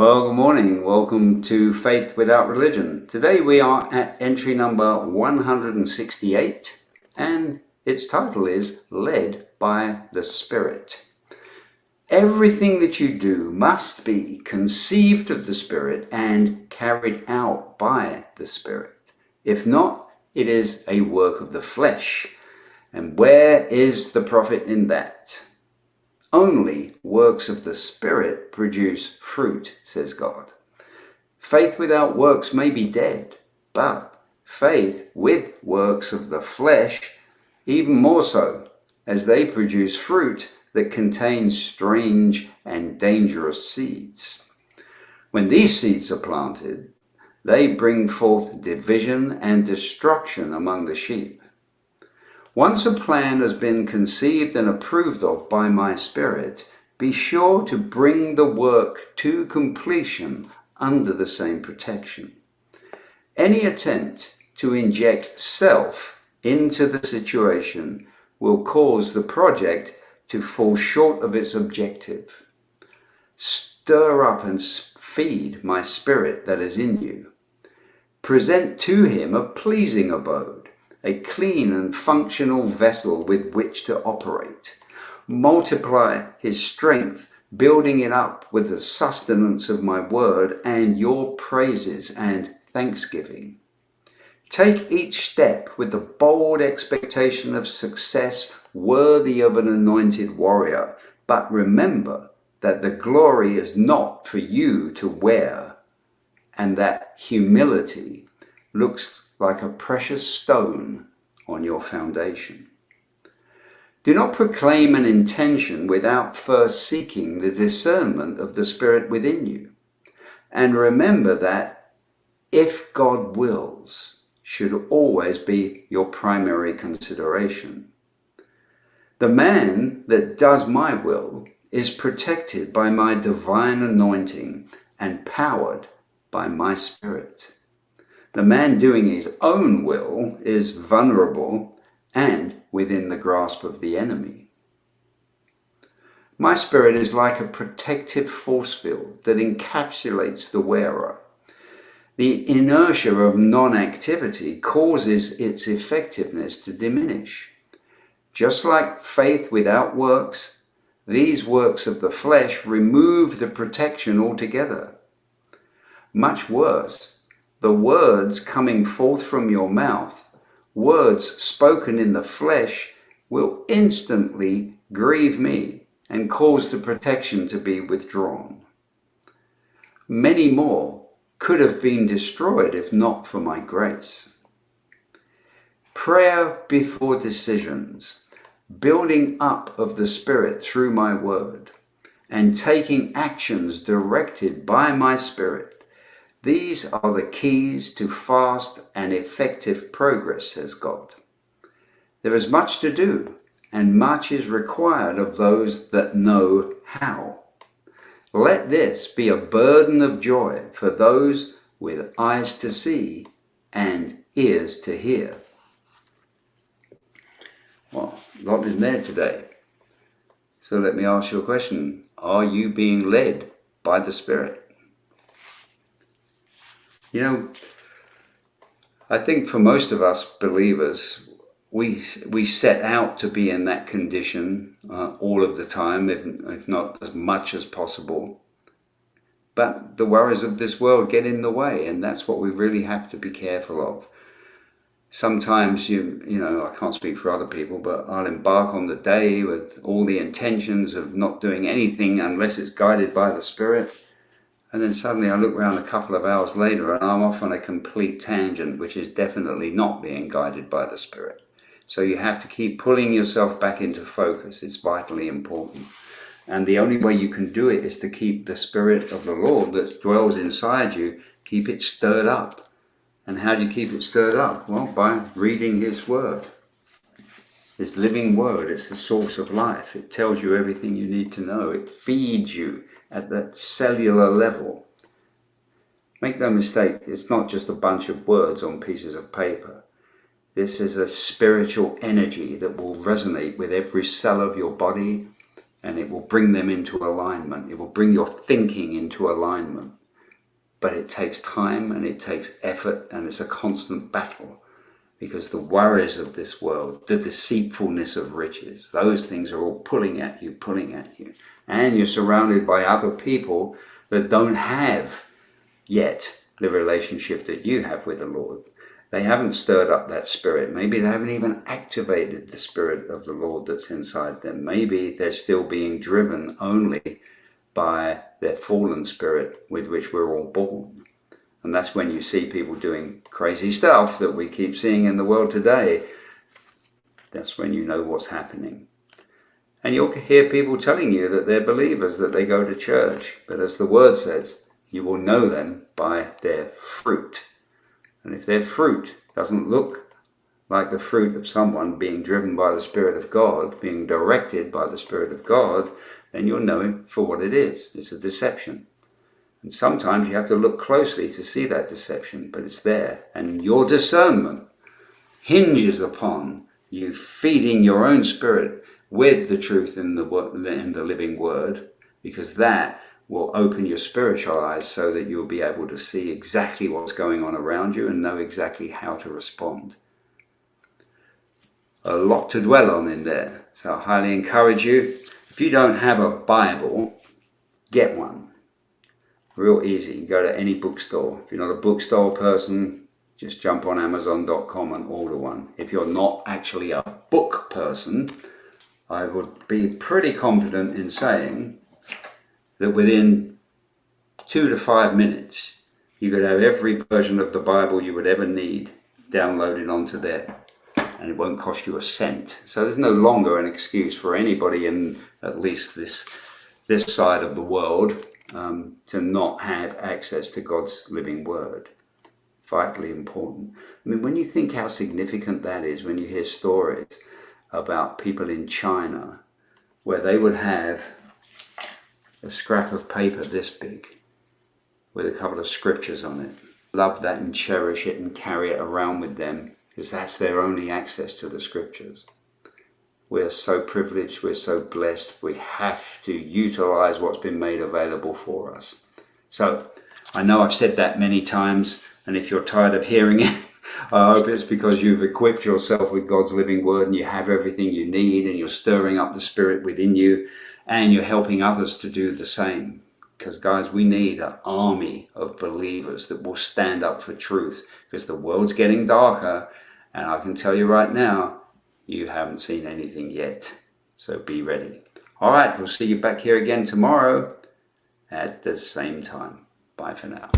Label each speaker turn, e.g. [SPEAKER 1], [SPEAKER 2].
[SPEAKER 1] Well, good morning. Welcome to Faith Without Religion. Today we are at entry number 168 and its title is Led by the Spirit. Everything that you do must be conceived of the Spirit and carried out by the Spirit. If not, it is a work of the flesh. And where is the profit in that? Only works of the Spirit produce fruit, says God. Faith without works may be dead, but faith with works of the flesh, even more so, as they produce fruit that contains strange and dangerous seeds. When these seeds are planted, they bring forth division and destruction among the sheep. Once a plan has been conceived and approved of by my Spirit, be sure to bring the work to completion under the same protection. Any attempt to inject self into the situation will cause the project to fall short of its objective. Stir up and feed my Spirit that is in you. Present to him a pleasing abode, a clean and functional vessel with which to operate. Multiply his strength, building it up with the sustenance of my word and your praises and thanksgiving. Take each step with the bold expectation of success worthy of an anointed warrior, but remember that the glory is not for you to wear, and that humility looks like a precious stone on your foundation. Do not proclaim an intention without first seeking the discernment of the Spirit within you. And remember that if God wills should always be your primary consideration. The man that does my will is protected by my divine anointing and powered by my Spirit. The man doing his own will is vulnerable and within the grasp of the enemy. My Spirit is like a protective force field that encapsulates the wearer. The inertia of non-activity causes its effectiveness to diminish. Just like faith without works, these works of the flesh remove the protection altogether. Much worse, the words coming forth from your mouth, words spoken in the flesh, will instantly grieve me and cause the protection to be withdrawn. Many more could have been destroyed if not for my grace. Prayer before decisions, building up of the Spirit through my word, and taking actions directed by my Spirit. These are the keys to fast and effective progress, says God. There is much to do, and much is required of those that know how. Let this be a burden of joy for those with eyes to see and ears to hear. Well, a lot is there today. So let me ask you a question. Are you being led by the Spirit? You know, I think for most of us believers, we set out to be in that condition all of the time, if not as much as possible. But the worries of this world get in the way, and that's what we really have to be careful of. Sometimes, you know, I can't speak for other people, but I'll embark on the day with all the intentions of not doing anything unless it's guided by the Spirit. And then suddenly I look around a couple of hours later and I'm off on a complete tangent, which is definitely not being guided by the Spirit. So you have to keep pulling yourself back into focus. It's vitally important. And the only way you can do it is to keep the Spirit of the Lord that dwells inside you, keep it stirred up. And how do you keep it stirred up? Well, by reading His Word. His living Word. It's the source of life. It tells you everything you need to know. It feeds you at that cellular level. Make no mistake, it's not just a bunch of words on pieces of paper. This is a spiritual energy that will resonate with every cell of your body, and it will bring them into alignment. It will bring your thinking into alignment. But it takes time and it takes effort, and it's a constant battle, because the worries of this world, the deceitfulness of riches, those things are all pulling at you. And you're surrounded by other people that don't have yet the relationship that you have with the Lord. They haven't stirred up that spirit. Maybe they haven't even activated the spirit of the Lord that's inside them. Maybe they're still being driven only by their fallen spirit with which we're all born. And that's when you see people doing crazy stuff that we keep seeing in the world today. That's when you know what's happening. And you'll hear people telling you that they're believers, that they go to church. But as the word says, you will know them by their fruit. And if their fruit doesn't look like the fruit of someone being driven by the Spirit of God, being directed by the Spirit of God, then you'll know it for what it is. It's a deception. And sometimes you have to look closely to see that deception, but it's there. And your discernment hinges upon you feeding your own spirit with the truth in the living word, because that will open your spiritual eyes so that you'll be able to see exactly what's going on around you and know exactly how to respond. A lot to dwell on in there. So I highly encourage you, if you don't have a Bible, get one. Real easy. You can go to any bookstore. If you're not a bookstore person, just jump on Amazon.com and order one. If you're not actually a book person, I would be pretty confident in saying that within 2 to 5 minutes, you could have every version of the Bible you would ever need downloaded onto there, and it won't cost you a cent. So there's no longer an excuse for anybody in at least this side of the world to not have access to God's living word. Vitally important. I mean, when you think how significant that is, when you hear stories about people in China where they would have a scrap of paper this big with a couple of scriptures on it, love that and cherish it and carry it around with them, because that's their only access to the scriptures. We're so privileged, we're so blessed, we have to utilize what's been made available for us. So I know I've said that many times, and if you're tired of hearing it, I hope it's because you've equipped yourself with God's living word and you have everything you need, and you're stirring up the spirit within you, and you're helping others to do the same. Because guys, we need an army of believers that will stand up for truth, because the world's getting darker, and I can tell you right now, you haven't seen anything yet. So be ready. All right, we'll see you back here again tomorrow at the same time. Bye for now.